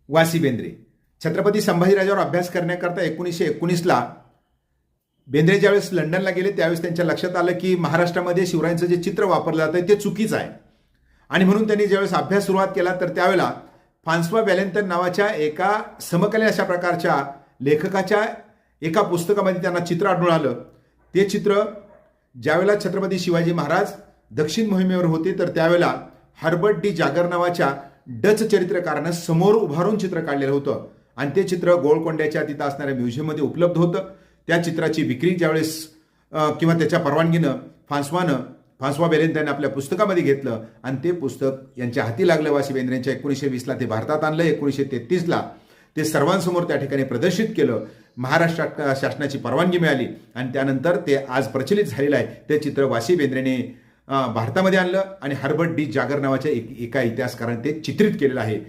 वासी बेंद्रे. छत्रपती संभाजीराजावर अभ्यास करण्याकरता 1919ला बेंद्रे ज्यावेळेस लंडनला गेले त्यावेळेस त्यांच्या लक्षात आलं की महाराष्ट्रामध्ये शिवरायांचं जे चित्र वापरलं जातं ते चुकीचं आहे. आणि म्हणून त्यांनी ज्यावेळेस अभ्यास सुरुवात केला तर त्यावेळेला फ्रान्सवा व्हॅलेंटन नावाच्या एका समकालीन अशा प्रकारच्या लेखकाच्या एका पुस्तकामध्ये त्यांना चित्र आढळून आलं. ते चित्र ज्यावेळेला छत्रपती शिवाजी महाराज दक्षिण मोहिमेवर होते तर त्यावेळेला हर्बर्ट डी जागर नावाच्या डच चरित्रकारानं समोर उभारून चित्र काढलेलं होतं आणि ते चित्र गोळकोंड्याच्या तिथं असणाऱ्या म्युझियममध्ये उपलब्ध होतं. त्या चित्राची विक्री ज्यावेळेस किंवा त्याच्या परवानगीनं फ्रान्सवा बेलेंत्याने आपल्या पुस्तकामध्ये घेतलं आणि ते पुस्तक यांच्या हाती लागलं. वासी बेंद्रेंच्या 1920ला ते भारतात आणलं. 1933ला ते सर्वांसमोर त्या ठिकाणी प्रदर्शित केलं. महाराष्ट्र शासनाची परवानगी मिळाली आणि त्यानंतर ते आज प्रचलित झालेलं आहे. ते चित्र वासी बेंद्रेने भारतामध्ये आणलं आणि हर्बर्ट डी जागर नावाच्या एका इतिहासकाराने ते चित्रित केलेलं आहे.